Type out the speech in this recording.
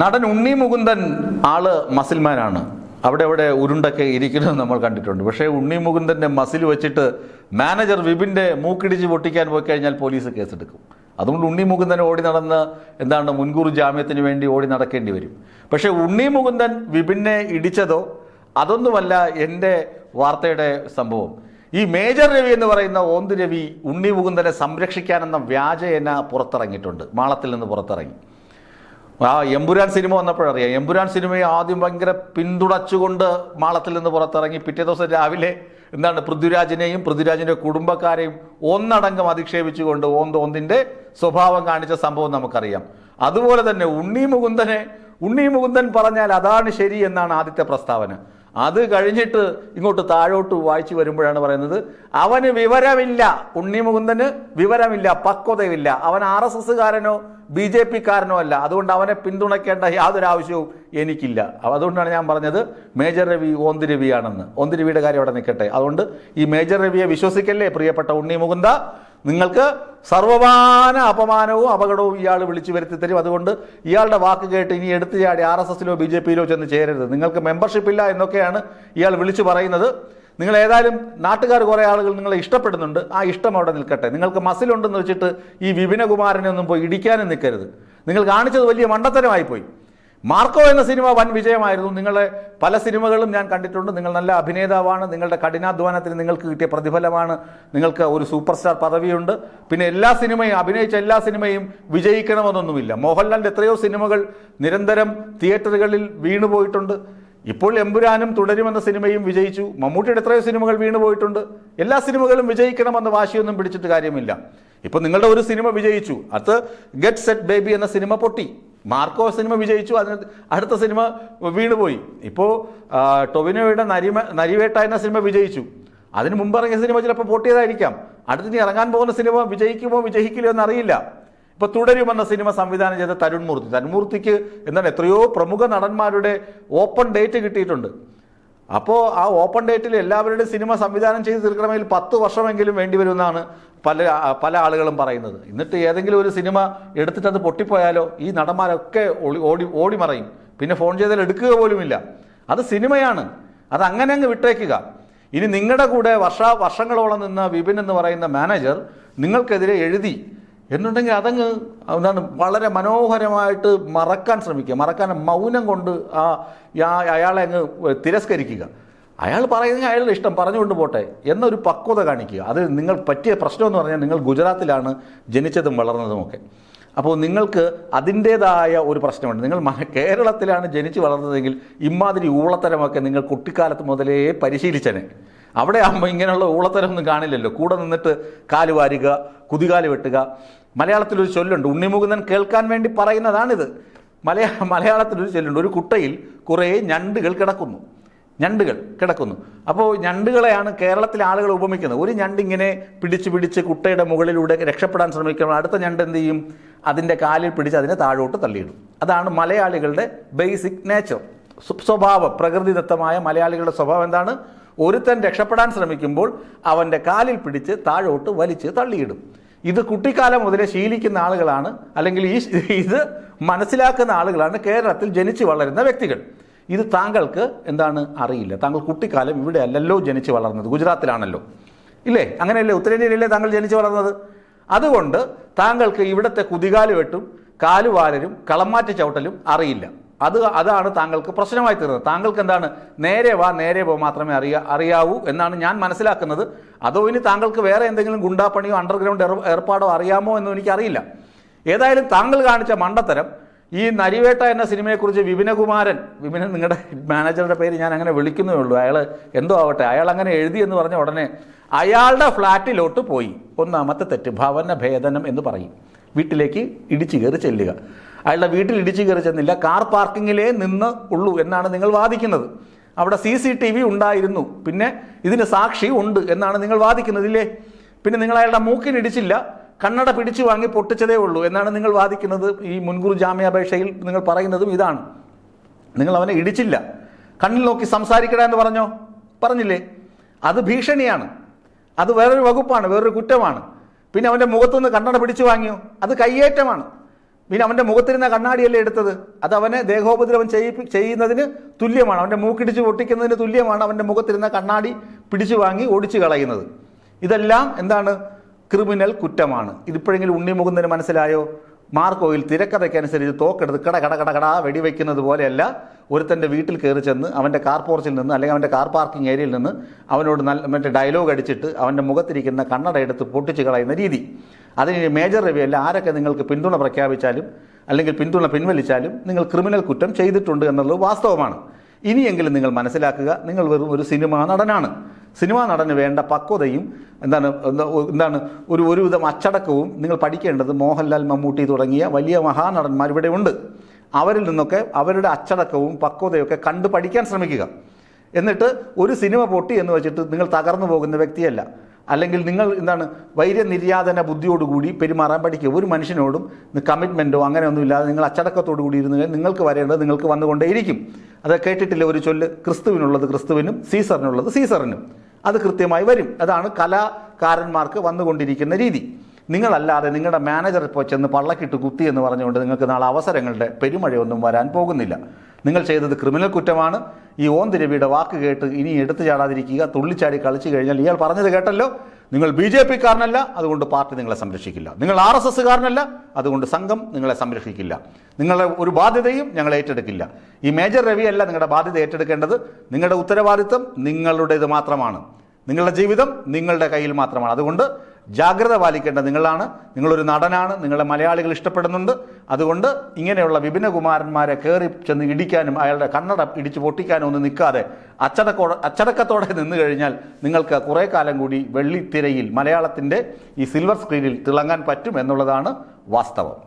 നടൻ ഉണ്ണി മുകുന്ദൻ ആള് മസിൽമാനാണ്. അവിടെ ഉരുണ്ടൊക്കെ ഇരിക്കുന്നത് നമ്മൾ കണ്ടിട്ടുണ്ട്. പക്ഷേ ഉണ്ണി മുകുന്ദൻ്റെ മസിൽ വെച്ചിട്ട് മാനേജർ വിപിൻ്റെ മൂക്കിടിച്ച് പൊട്ടിക്കാൻ പോയി കഴിഞ്ഞാൽ പോലീസ് കേസെടുക്കും. അതുകൊണ്ട് ഉണ്ണി മുകുന്ദൻ ഓടി നടന്ന് മുൻകൂർ ജാമ്യത്തിന് വേണ്ടി ഓടി നടക്കേണ്ടി വരും. പക്ഷേ ഉണ്ണി മുകുന്ദൻ വിപിനെ ഇടിച്ചതോ അതൊന്നുമല്ല എൻ്റെ വാർത്തയുടെ സംഭവം. ഈ മേജർ രവി എന്ന് പറയുന്ന ഓന്ത് രവി ഉണ്ണി മുകുന്ദനെ സംരക്ഷിക്കാനെന്ന വ്യാജേന പുറത്തിറങ്ങിയിട്ടുണ്ട്. മാളത്തിൽ നിന്ന് പുറത്തിറങ്ങി. എമ്പുരാൻ സിനിമ വന്നപ്പോഴറിയാം. എമ്പുരാൻ സിനിമയെ ആദ്യം ഭയങ്കര പിന്തുണച്ചുകൊണ്ട് മാളത്തിൽ നിന്ന് പുറത്തിറങ്ങി. പിറ്റേ ദിവസം രാവിലെ പൃഥ്വിരാജിനെയും പൃഥ്വിരാജിൻ്റെ കുടുംബക്കാരെയും ഒന്നടങ്കം അധിക്ഷേപിച്ചുകൊണ്ട് ഓന്തിൻ്റെ സ്വഭാവം കാണിച്ച സംഭവം നമുക്കറിയാം. അതുപോലെ തന്നെ ഉണ്ണി മുകുന്ദൻ പറഞ്ഞാൽ അതാണ് ശരി എന്നാണ് ആദ്യത്തെ പ്രസ്താവന. അത് കഴിഞ്ഞിട്ട് ഇങ്ങോട്ട് താഴോട്ട് വായിച്ചു വരുമ്പോഴാണ് പറയുന്നത് അവന് വിവരമില്ല, ഉണ്ണി മുകുന്ദന് വിവരമില്ല, പക്വതയില്ല, അവൻ RSSകാരനോ BJPക്കാരനോ അല്ല, അതുകൊണ്ട് അവനെ പിന്തുണയ്ക്കേണ്ട യാതൊരു ആവശ്യവും എനിക്കില്ല. അതുകൊണ്ടാണ് ഞാൻ പറഞ്ഞത് മേജർ രവി ഓന്ത് രവിയാണെന്ന്. ഓന്ത് രവിയുടെ കാര്യം അവിടെ നിൽക്കട്ടെ. അതുകൊണ്ട് ഈ മേജർ രവിയെ വിശ്വസിക്കല്ലേ പ്രിയപ്പെട്ട ഉണ്ണി മുകുന്ദ. നിങ്ങൾക്ക് സർവമാന അപമാനവും അപകടവും ഇയാൾ വിളിച്ചു വരുത്തി തരും. അതുകൊണ്ട് ഇയാളുടെ വാക്ക് കേട്ട് ഇനി എടുത്തു ചാടി RSSലോ BJPയിലോ ചെന്ന് ചേരരുത്. നിങ്ങൾക്ക് മെമ്പർഷിപ്പ് ഇല്ല എന്നൊക്കെയാണ് ഇയാൾ വിളിച്ചു പറയുന്നത്. നിങ്ങൾ ഏതായാലും നാട്ടുകാർ കുറേ ആളുകൾ നിങ്ങളെ ഇഷ്ടപ്പെടുന്നുണ്ട്. ആ ഇഷ്ടം അവിടെ നിൽക്കട്ടെ. നിങ്ങൾക്ക് മസിലുണ്ടെന്ന് വെച്ചിട്ട് ഈ വിപിനകുമാരനെ ഒന്നും പോയി ഇടിക്കാനും നിൽക്കരുത്. നിങ്ങൾ കാണിച്ചത് വലിയ മണ്ടത്തരമായിപ്പോയി. മാർക്കോ എന്ന സിനിമ വൻ വിജയമായിരുന്നു. നിങ്ങളെ പല സിനിമകളും ഞാൻ കണ്ടിട്ടുണ്ട്. നിങ്ങൾ നല്ല അഭിനേതാവാണ്. നിങ്ങളുടെ കഠിനാധ്വാനത്തിന് നിങ്ങൾക്ക് കിട്ടിയ പ്രതിഫലമാണ്. നിങ്ങൾക്ക് ഒരു സൂപ്പർ സ്റ്റാർ പദവിയുണ്ട്. പിന്നെ അഭിനയിച്ച എല്ലാ സിനിമയും വിജയിക്കണമെന്നൊന്നുമില്ല. മോഹൻലാലിൻ്റെ എത്രയോ സിനിമകൾ നിരന്തരം തിയേറ്ററുകളിൽ വീണുപോയിട്ടുണ്ട്. ഇപ്പോൾ എമ്പുരാനും തുടരുമെന്ന സിനിമയും വിജയിച്ചു. മമ്മൂട്ടിയുടെ എത്രയോ സിനിമകൾ വീണുപോയിട്ടുണ്ട്. എല്ലാ സിനിമകളും വിജയിക്കണമെന്ന വാശിയൊന്നും പിടിച്ചിട്ട് കാര്യമില്ല. ഇപ്പോൾ നിങ്ങളുടെ ഒരു സിനിമ വിജയിച്ചു, അത് ഗെറ്റ് സെറ്റ് ബേബി എന്ന സിനിമ പൊട്ടി. മാർക്കോ സിനിമ വിജയിച്ചു, അതിന് അടുത്ത സിനിമ വീണുപോയി. ഇപ്പോൾ ടൊവിനോയുടെ നരിവേട്ട എന്ന സിനിമ വിജയിച്ചു. അതിന് മുമ്പ് ഇറങ്ങിയ സിനിമ ചിലപ്പോൾ പൊട്ടിയതായിരിക്കാം. അടുത്തിനി ഇറങ്ങാൻ പോകുന്ന സിനിമ വിജയിക്കുമോ വിജയിക്കില്ലോ എന്നറിയില്ല. ഇപ്പോൾ തുടരുമെന്ന സിനിമ സംവിധാനം ചെയ്ത തരുൺമൂർത്തിക്ക് എത്രയോ പ്രമുഖ നടന്മാരുടെ ഓപ്പൺ ഡേറ്റ് കിട്ടിയിട്ടുണ്ട്. അപ്പോൾ ആ ഓപ്പൺ ഡേറ്റിൽ എല്ലാവരുടെയും സിനിമ സംവിധാനം ചെയ്ത് തീർക്കണമെങ്കിൽ 10 വർഷമെങ്കിലും വേണ്ടിവരുമെന്നാണ് പല ആളുകളും പറയുന്നത്. എന്നിട്ട് ഏതെങ്കിലും ഒരു സിനിമ എടുത്തിട്ട് അത് പൊട്ടിപ്പോയാലോ ഈ നടന്മാരൊക്കെ ഓടി മറയും. പിന്നെ ഫോൺ ചെയ്താൽ എടുക്കുക പോലുമില്ല. അത് സിനിമയാണ്, അത് അങ്ങനെ അങ്ങ് വിട്ടേക്കുക. ഇനി നിങ്ങളുടെ കൂടെ വർഷങ്ങളോളം നിന്ന വിപിൻ എന്ന് പറയുന്ന മാനേജർ നിങ്ങൾക്കെതിരെ എഴുതി എന്നുണ്ടെങ്കിൽ അതങ്ങ് വളരെ മനോഹരമായിട്ട് മറക്കാൻ മൗനം കൊണ്ട് അയാളെ അങ്ങ് തിരസ്കരിക്കുക. അയാൾ പറയുന്നത് അയാളുടെ ഇഷ്ടം, പറഞ്ഞുകൊണ്ട് പോട്ടെ എന്നൊരു പക്വത കാണിക്കുക. അത് നിങ്ങൾ പറ്റിയ പ്രശ്നമെന്ന് പറഞ്ഞാൽ നിങ്ങൾ ഗുജറാത്തിലാണ് ജനിച്ചതും വളർന്നതുമൊക്കെ. അപ്പോൾ നിങ്ങൾക്ക് അതിൻ്റേതായ ഒരു പ്രശ്നമുണ്ട്. നിങ്ങൾ കേരളത്തിലാണ് ജനിച്ചു വളർന്നതെങ്കിൽ ഇമാതിരി ഊളത്തരമൊക്കെ നിങ്ങൾ കുട്ടിക്കാലത്ത് മുതലേ പരിശീലിച്ചനെ. അവിടെ ആകുമ്പോൾ ഇങ്ങനെയുള്ള ഊളത്തരമൊന്നും കാണില്ലല്ലോ. കൂടെ നിന്നിട്ട് കാല് വാരുക, കുതികാല് വെട്ടുക. മലയാളത്തിലൊരു ചൊല്ലുണ്ട്, ഉണ്ണിമുകുന്ദൻ കേൾക്കാൻ വേണ്ടി പറയുന്നതാണിത്. മലയാളത്തിലൊരു ചൊല്ലുണ്ട്, ഒരു കുട്ടയിൽ കുറേ ഞണ്ടുകൾ കിടക്കുന്നു. അപ്പോൾ ഞണ്ടുകളെയാണ് കേരളത്തിലെ ആളുകൾ ഉപമിക്കുന്നത്. ഒരു ഞണ്ടിങ്ങനെ പിടിച്ച് കുട്ടയുടെ മുകളിലൂടെ രക്ഷപ്പെടാൻ ശ്രമിക്കുമ്പോൾ അടുത്ത ഞണ്ട് എന്ത് ചെയ്യും? അതിൻ്റെ കാലിൽ പിടിച്ച് അതിനെ താഴോട്ട് തള്ളിയിടും. അതാണ് മലയാളികളുടെ ബേസിക് നേച്ചർ, സ്വഭാവം. പ്രകൃതിദത്തമായ മലയാളികളുടെ സ്വഭാവം എന്താണ്? ഒരുത്തൻ രക്ഷപ്പെടാൻ ശ്രമിക്കുമ്പോൾ അവൻ്റെ കാലിൽ പിടിച്ച് താഴോട്ട് വലിച്ച് തള്ളിയിടും. ഇത് കുട്ടിക്കാലം മുതലേ ശീലിക്കുന്ന ആളുകളാണ്, അല്ലെങ്കിൽ ഇത് മനസ്സിലാക്കുന്ന ആളുകളാണ് കേരളത്തിൽ ജനിച്ചു വളരുന്ന വ്യക്തികൾ. ഇത് താങ്കൾക്ക് അറിയില്ല. താങ്കൾ കുട്ടിക്കാലം ഇവിടെ അല്ലല്ലോ ജനിച്ചു വളർന്നത്, ഗുജറാത്തിലാണല്ലോ, ഇല്ലേ? അങ്ങനെയല്ലേ? ഉത്തരേന്ത്യയിലല്ലേ താങ്കൾ ജനിച്ചു വളർന്നത്? അതുകൊണ്ട് താങ്കൾക്ക് ഇവിടുത്തെ കുതികാല് വെട്ടും കാലുവാലരും കളമാറ്റി ചവിട്ടലും അറിയില്ല. അതാണ് താങ്കൾക്ക് പ്രശ്നമായി തീർന്നത്. താങ്കൾക്ക് നേരെ പോ മാത്രമേ അറിയാവൂ എന്നാണ് ഞാൻ മനസ്സിലാക്കുന്നത്. അതോ ഇനി താങ്കൾക്ക് വേറെ എന്തെങ്കിലും ഗുണ്ടാപ്പണിയോ അണ്ടർഗ്രൗണ്ട് ഏർപ്പാടോ അറിയാമോ എന്നും എനിക്കറിയില്ല. ഏതായാലും താങ്കൾ കാണിച്ച മണ്ടത്തരം ഈ നരിവേട്ട എന്ന സിനിമയെക്കുറിച്ച് വിപിൻ, നിങ്ങളുടെ മാനേജറുടെ പേര് ഞാൻ അങ്ങനെ വിളിക്കുന്നേ ഉള്ളൂ, അയാൾ എന്തോ ആവട്ടെ, അയാൾ അങ്ങനെ എഴുതി എന്ന് പറഞ്ഞ ഉടനെ അയാളുടെ ഫ്ലാറ്റിലോട്ട് പോയി. ഒന്നാമത്തെ തെറ്റ്, ഭവന ഭേദനം എന്ന് പറയും. വീട്ടിലേക്ക് ഇടിച്ചു കയറി ചെല്ലുക. അയാളുടെ വീട്ടിൽ ഇടിച്ചു കയറി ചെന്നില്ല, കാർ പാർക്കിങ്ങിലേ നിന്ന് ഉള്ളൂ എന്നാണ് നിങ്ങൾ വാദിക്കുന്നത്. അവിടെ CCTV ഉണ്ടായിരുന്നു, പിന്നെ ഇതിന് സാക്ഷി ഉണ്ട് എന്നാണ് നിങ്ങൾ വാദിക്കുന്നതില്ലേ? പിന്നെ നിങ്ങൾ അയാളുടെ മൂക്കിന് ഇടിച്ചില്ല, കണ്ണട പിടിച്ചു വാങ്ങി പൊട്ടിച്ചതേ ഉള്ളൂ എന്നാണ് നിങ്ങൾ വാദിക്കുന്നത്. ഈ മുൻകൂർ ജാമ്യാപേക്ഷയിൽ നിങ്ങൾ പറയുന്നതും ഇതാണ്. നിങ്ങൾ അവനെ ഇടിച്ചില്ല, കണ്ണിൽ നോക്കി സംസാരിക്കട എന്ന് പറഞ്ഞില്ലേ? അത് ഭീഷണിയാണ്, അത് വേറൊരു വകുപ്പാണ്, വേറൊരു കുറ്റമാണ്. പിന്നെ അവൻ്റെ മുഖത്തുനിന്ന് കണ്ണട പിടിച്ചു വാങ്ങിയോ, അത് കയ്യേറ്റമാണ്. പിന്നെ അവൻ്റെ മുഖത്തിരുന്ന കണ്ണാടിയല്ലേ എടുത്തത്? അത് അവനെ ദേഹോപദ്രവം ചെയ്യുന്നതിന് തുല്യമാണ്, അവൻ്റെ മൂക്കിടിച്ച് പൊട്ടിക്കുന്നതിന് തുല്യമാണ് അവൻ്റെ മുഖത്തിരുന്ന കണ്ണാടി പിടിച്ചു വാങ്ങി ഓടിച്ചു കളയുന്നത്. ഇതെല്ലാം എന്താണ്? ക്രിമിനൽ കുറ്റമാണ്. ഇതിപ്പോഴെങ്കിലും ഉണ്ണി മുകുന്ദന് മനസ്സിലായോ? മാർക്കോയിൽ തിരക്കഥയ്ക്കനുസരിച്ച് തോക്കെടുത്ത് കട വെടിവെക്കുന്നത് പോലെയല്ല ഒരുത്തൻ്റെ വീട്ടിൽ കയറി ചെന്ന് അവൻ്റെ കാർ പോർച്ചിൽ നിന്ന് അല്ലെങ്കിൽ അവൻ്റെ കാർ പാർക്കിംഗ് ഏരിയയിൽ നിന്ന് അവനോട് മറ്റേ ഡയലോഗ് അടിച്ചിട്ട് അവൻ്റെ മുഖത്തിരിക്കുന്ന കണ്ണട എടുത്ത് പൊട്ടിച്ച് കളയുന്ന രീതി. അതിന് മേജർ രവി അല്ല ആരൊക്കെ നിങ്ങൾക്ക് പിന്തുണ പ്രഖ്യാപിച്ചാലും അല്ലെങ്കിൽ പിന്തുണ പിൻവലിച്ചാലും നിങ്ങൾ ക്രിമിനൽ കുറ്റം ചെയ്തിട്ടുണ്ട് എന്നുള്ളത് വാസ്തവമാണ്. ഇനിയെങ്കിലും നിങ്ങൾ മനസ്സിലാക്കുക, നിങ്ങൾ വെറും ഒരു സിനിമാ നടനാണ്. സിനിമാ നടന് വേണ്ട പക്വതയും എന്താണ് ഒരുവിധം അച്ചടക്കവും നിങ്ങൾ പഠിക്കേണ്ടത് മോഹൻലാൽ, മമ്മൂട്ടി തുടങ്ങിയ വലിയ മഹാനടന്മാർ ഇവിടെ ഉണ്ട്. അവരിൽ നിന്നൊക്കെ അവരുടെ അച്ചടക്കവും പക്വതയൊക്കെ കണ്ടു പഠിക്കാൻ ശ്രമിക്കുക. എന്നിട്ട് ഒരു സിനിമ പൊട്ടി എന്ന് വെച്ചിട്ട് നിങ്ങൾ തകർന്നു പോകുന്ന വ്യക്തിയല്ല. അല്ലെങ്കിൽ നിങ്ങൾ വൈര്യനിര്യാതന ബുദ്ധിയോടുകൂടി പെരുമാറാൻ പഠിക്കുക. ഒരു മനുഷ്യനോടും കമ്മിറ്റ്മെൻറ്റോ അങ്ങനെയൊന്നും ഇല്ലാതെ നിങ്ങൾ അച്ചടക്കത്തോടു കൂടി ഇരുന്ന് നിങ്ങൾക്ക് വരേണ്ടത് നിങ്ങൾക്ക് വന്നുകൊണ്ടേയിരിക്കും. അത് കേട്ടിട്ടില്ല ഒരു ചൊല്ല്, ക്രിസ്തുവിനുള്ളത് ക്രിസ്തുവിനും സീസറിനുള്ളത് സീസറിനും. അത് കൃത്യമായി വരും. അതാണ് കലാകാരന്മാർക്ക് വന്നുകൊണ്ടിരിക്കുന്ന രീതി. നിങ്ങളല്ലാതെ നിങ്ങളുടെ മാനേജർ ഇപ്പോൾ ചെന്ന് പള്ളക്കിട്ട് കുത്തി എന്ന് പറഞ്ഞുകൊണ്ട് നിങ്ങൾക്ക് നാളെ അവസരങ്ങളുടെ പെരുമഴയൊന്നും വരാൻ പോകുന്നില്ല. നിങ്ങൾ ചെയ്തത് ക്രിമിനൽ കുറ്റമാണ്. ഈ ഓന്തിരവിയുടെ വാക്ക് കേട്ട് ഇനി എടുത്തു ചാടാതിരിക്കുക. തുള്ളിച്ചാടി കളിച്ചു കഴിഞ്ഞാൽ ഇയാൾ പറഞ്ഞത് കേട്ടല്ലോ, നിങ്ങൾ BJP-കാരനല്ല, അതുകൊണ്ട് പാർട്ടി നിങ്ങളെ സംരക്ഷിക്കില്ല. നിങ്ങൾ RSS-കാരനല്ല, അതുകൊണ്ട് സംഘം നിങ്ങളെ സംരക്ഷിക്കില്ല. നിങ്ങളുടെ ഒരു ബാധ്യതയും ഞങ്ങൾ ഏറ്റെടുക്കില്ല. ഈ മേജർ രവി അല്ല നിങ്ങളുടെ ബാധ്യത ഏറ്റെടുക്കേണ്ടത്. നിങ്ങളുടെ ഉത്തരവാദിത്വം നിങ്ങളുടേത് മാത്രമാണ്. നിങ്ങളുടെ ജീവിതം നിങ്ങളുടെ കയ്യിൽ മാത്രമാണ്. അതുകൊണ്ട് ജാഗ്രത പാലിക്കേണ്ട നിങ്ങളാണ്. നിങ്ങളൊരു നടനാണ്, നിങ്ങളെ മലയാളികൾ ഇഷ്ടപ്പെടുന്നുണ്ട്. അതുകൊണ്ട് ഇങ്ങനെയുള്ള വിപിനകുമാരന്മാരെ കയറി ചെന്ന് ഇടിക്കാനും അയാളുടെ കണ്ണട ഇടിച്ച് പൊട്ടിക്കാനും ഒന്നും നിൽക്കാതെ അച്ചടക്കത്തോടെ നിന്ന് കഴിഞ്ഞാൽ നിങ്ങൾക്ക് കുറേ കാലം കൂടി വെള്ളിത്തിരയിൽ മലയാളത്തിൻ്റെ ഈ സിൽവർ സ്ക്രീനിൽ തിളങ്ങാൻ പറ്റും എന്നുള്ളതാണ് വാസ്തവം.